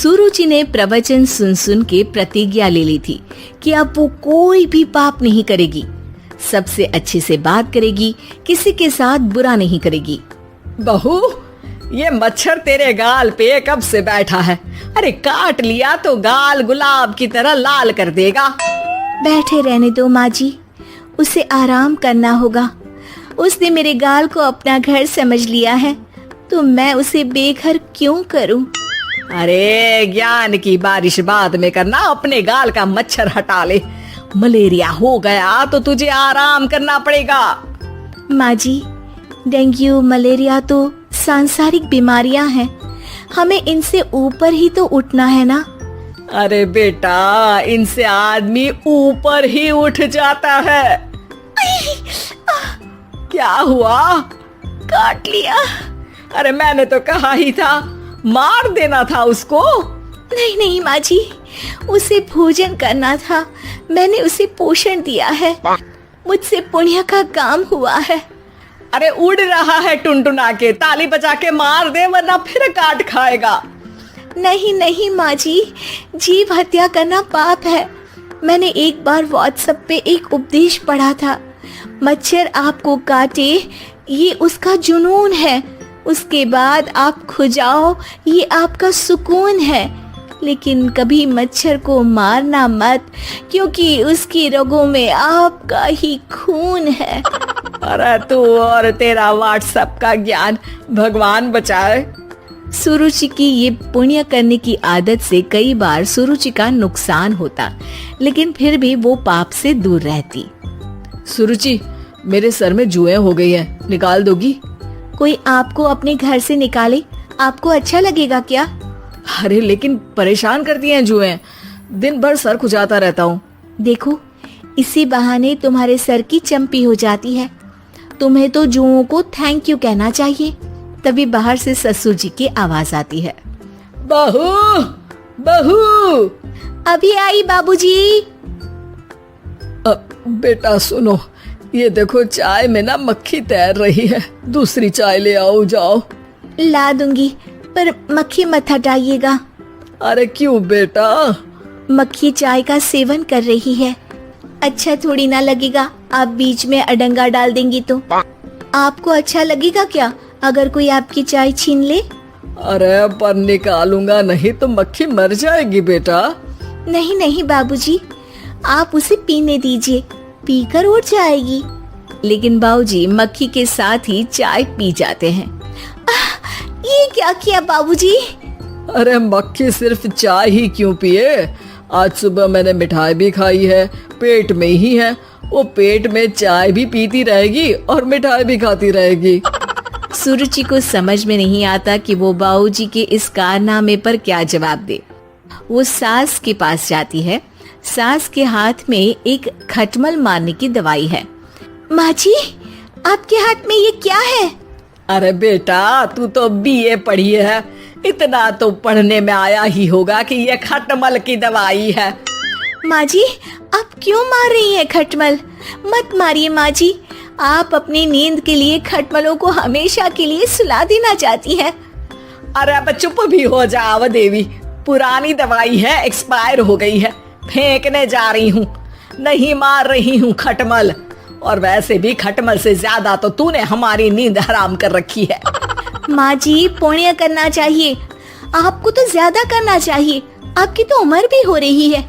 सुरुचि ने प्रवचन सुन सुन के प्रतिज्ञा ले ली थी कि अब वो कोई भी पाप नहीं करेगी, सबसे अच्छे से बात करेगी, किसी के साथ बुरा नहीं करेगी। बहू, ये मच्छर तेरे गाल पे कब से बैठा है? अरे काट लिया तो गाल गुलाब की तरह लाल कर देगा। बैठे रहने दो माँ जी, उसे आराम करना होगा। उसने मेरे गाल को अपना घर समझ लिया है, तो मैं उसे बेघर क्यों करूं? अरे ज्ञान की बारिश बाद में करना, अपने गाल का मच्छर हटा ले। मलेरिया हो गया तो तुझे आराम करना पड़ेगा। माँ जी, डेंगू मलेरिया तो सांसारिक बीमारियां हैं, हमें इनसे ऊपर ही तो उठना है ना। अरे बेटा, इनसे आदमी ऊपर ही उठ जाता है। क्या हुआ? काट लिया। अरे मैंने तो कहा ही था, मार देना था उसको। नहीं नहीं माँ जी, उसे भोजन करना था, मैंने उसे पोषण दिया है, मुझसे पुण्य का काम हुआ है। अरे उड़ रहा है टुनटुना के, ताली बजा के मार दे वरना फिर काट खाएगा। नहीं नहीं माँ जी, जीव हत्या करना पाप है। मैंने एक बार व्हाट्सएप पे एक उपदेश पढ़ा था, मच्छर आपको काटे ये उसका जुनून है, उसके बाद आप खुजाओ ये आपका सुकून है, लेकिन कभी मच्छर को मारना मत, क्योंकि उसकी रगों में आपका ही खून है। अरे तू और तेरा व्हाट्सएप का ज्ञान, भगवान बचाए। सुरुचि की ये पुण्य करने की आदत से कई बार सुरुचि का नुकसान होता, लेकिन फिर भी वो पाप से दूर रहती। सुरुचि, मेरे सर में जुएं हो गई है, निकाल दोगी? कोई आपको अपने घर से निकाले, आपको अच्छा लगेगा क्या? अरे लेकिन परेशान करती हैं जुएं, दिन भर सर खुजाता रहता हूँ। देखो, इसी बहाने तुम्हारे सर की चंपी हो जाती है। तुम्हें तो जुओं को थैंक यू कहना चाहिए। तभी बाहर से ससुर जी की आवाज आती है। बहू, बहू। अभी आई बाबूजी। बेटा सुनो, ये देखो चाय में ना मक्खी तैर रही है, दूसरी चाय ले आओ जाओ। ला दूंगी, पर मक्खी मत हटाइएगा। अरे क्यों बेटा? मक्खी चाय का सेवन कर रही है, अच्छा थोड़ी ना लगेगा आप बीच में अडंगा डाल देंगी तो। आपको अच्छा लगेगा क्या अगर कोई आपकी चाय छीन ले? अरे पर निकालूंगा नहीं तो मक्खी मर जाएगी बेटा। नहीं नहीं बाबूजी, आप उसे पीने दीजिए, पीकर उड़ जाएगी। लेकिन बाबूजी मक्खी के साथ ही चाय पी जाते हैं। ये क्या किया बाबूजी? अरे मक्खी सिर्फ चाय ही क्यों पिए, आज सुबह मैंने मिठाई भी खाई है, पेट में ही है, वो पेट में चाय भी पीती रहेगी और मिठाई भी खाती रहेगी। सुरुचि को समझ में नहीं आता कि वो बाबूजी के इस कारनामे पर क्या जवाब दे। वो सास के पास जाती है। सास के हाथ में एक खटमल मारने की दवाई है। माँ जी, आपके हाथ में ये क्या है? अरे बेटा, तू तो बीए पढ़ी है, इतना तो पढ़ने में आया ही होगा कि ये खटमल की दवाई है। माँ जी, आप क्यों मार रही हैं खटमल? मत मारिए माँ जी, आप अपनी नींद के लिए खटमलों को हमेशा के लिए सुला देना चाहती हैं। अरे अब चुप भी हो जाओ देवी, पुरानी दवाई है, एक्सपायर हो गई है, फेंकने जा रही हूँ, नहीं मार रही हूँ खटमल। और वैसे भी खटमल से ज्यादा तो तूने हमारी नींद हराम कर रखी है। माँ जी, पुण्य करना चाहिए, आपको तो ज्यादा करना चाहिए, आपकी तो उम्र भी हो रही है।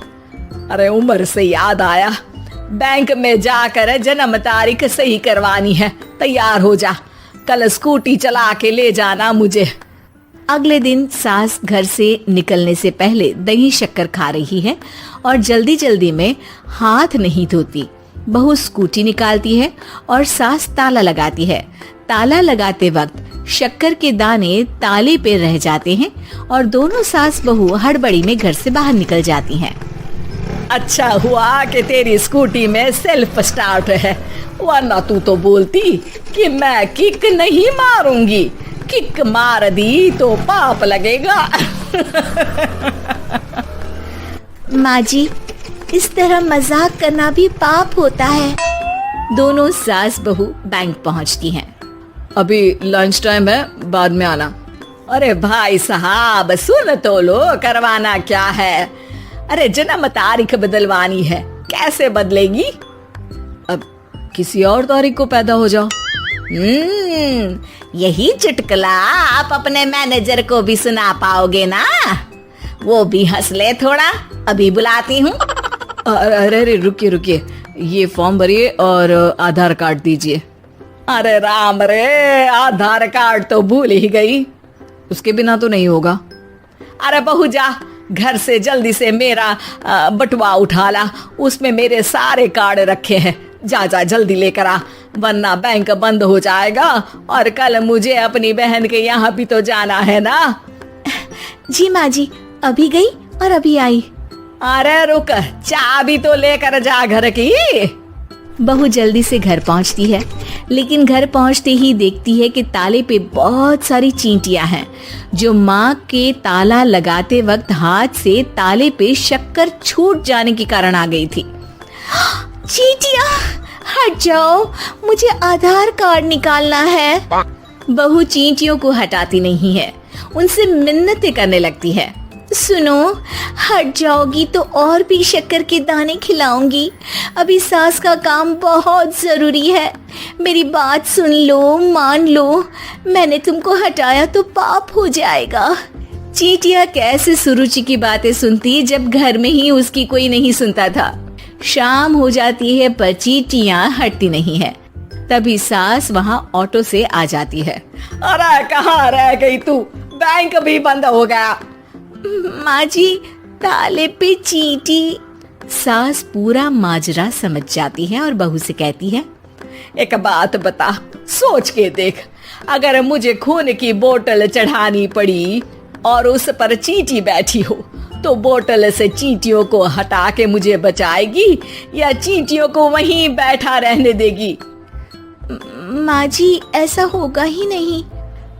अरे उम्र से याद आया, बैंक में जाकर जन्म तारीख सही करवानी है, तैयार हो जा, कल स्कूटी चला के ले जाना मुझे। अगले दिन सास घर से निकलने से पहले दही शक्कर खा रही है और जल्दी जल्दी में हाथ नहीं धोती। बहू स्कूटी निकालती है और सास ताला लगाती है। ताला लगाते वक्त शक्कर के दाने ताले पे रह जाते हैं और दोनों सास बहू हड़बड़ी में घर से बाहर निकल जाती हैं। अच्छा हुआ कि तेरी स्कूटी में सेल्फ स्टार्ट है, वरना तू तो बोलती कि मैं किक नहीं मारूंगी, किक मार दी तो पाप लगेगा। माँ जी, इस तरह मजाक करना भी पाप होता है। दोनों सास बहू बैंक पहुँचती हैं। अभी लंच टाइम है, बाद में आना। अरे भाई साहब सुन तो लो, करवाना क्या है? अरे जन्म तारीख बदलवानी है, कैसे बदलेगी? अब किसी और तारीख को पैदा हो जाओ। यही चुटकुला आप अपने मैनेजर को भी सुना पाओगे ना? वो भी हंस ले थोड़ा, अभी बुलाती हूँ। अरे रुकिए, ये फॉर्म भरिए और आधार कार्ड दीजिए। अरे राम रे, आधार कार्ड तो भूल ही गई, उसके बिना तो नहीं होगा। अरे बहू जा घर से जल्दी से मेरा बटुआ उठा ला, उसमें मेरे सारे कार्ड रखे हैं। जा जल्दी लेकर आ, वरना बैंक बंद हो जाएगा और कल मुझे अपनी बहन के यहाँ भी तो जाना है ना। जी माँ जी, अभी गई और अभी आई। अरे रुक, चाबी तो लेकर जा घर की। बहू जल्दी से घर पहुंचती है, लेकिन घर पहुंचते ही देखती है कि ताले पे बहुत सारी चींटियां हैं, जो माँ के ताला लगाते वक्त हाथ से ताले पे शक्कर छूट जाने के कारण आ गई थी। चींटियां हट जाओ, मुझे आधार कार्ड निकालना है। बहू चींटियों को हटाती नहीं है, उनसे मिन्नतें करने लगती है। सुनो, हट जाओगी तो और भी शक्कर के दाने खिलाऊंगी। अभी सास का काम बहुत जरूरी है, मेरी बात सुन लो, मान लो। मैंने तुमको हटाया तो पाप हो जाएगा। चींटियां कैसे सुरुचि की बातें सुनती जब घर में ही उसकी कोई नहीं सुनता था। शाम हो जाती है पर चींटियां हटती नहीं है। तभी सास वहाँ ऑटो से आ जाती है। अरे कहाँ रह गई तू? बैंक भी बंद हो गया। माँ जी, ताले पे चींटी। सास पूरा माजरा समझ जाती है और बहू से कहती है, एक बात बता, सोच के देख, अगर मुझे खून की बोतल चढ़ानी पड़ी और उस पर चींटी बैठी हो, तो बोतल से चींटियों को हटा के मुझे बचाएगी या चींटियों को वहीं बैठा रहने देगी? माँ जी, ऐसा होगा ही नहीं।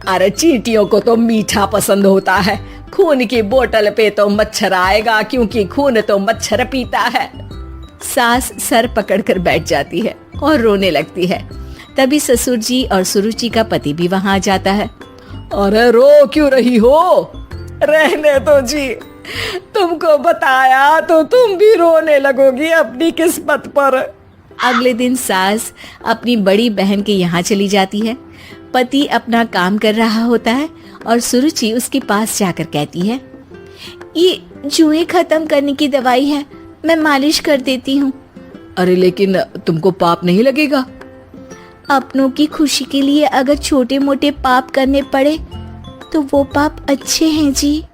अरे चींटियों को तो मीठा पसंद होता है, खून की बोतल पे तो मच्छर आएगा, क्योंकि खून तो मच्छर पीता है। सास सर पकड़कर बैठ जाती है और रोने लगती है। तभी ससुर जी और सुरुचि का पति भी वहां आ जाता है। अरे रो क्यों रही हो? रहने दो जी, तुमको बताया तो तुम भी रोने लगोगी अपनी किस्मत पर। अगले दिन सास अपनी बड़ी बहन के यहाँ चली जाती है। पति अपना काम कर रहा होता है और सुरुचि उसके पास जाकर कहती है, ये जुएं खत्म करने की दवाई है, मैं मालिश कर देती हूँ। अरे लेकिन तुमको पाप नहीं लगेगा? अपनों की खुशी के लिए अगर छोटे मोटे पाप करने पड़े तो वो पाप अच्छे हैं जी।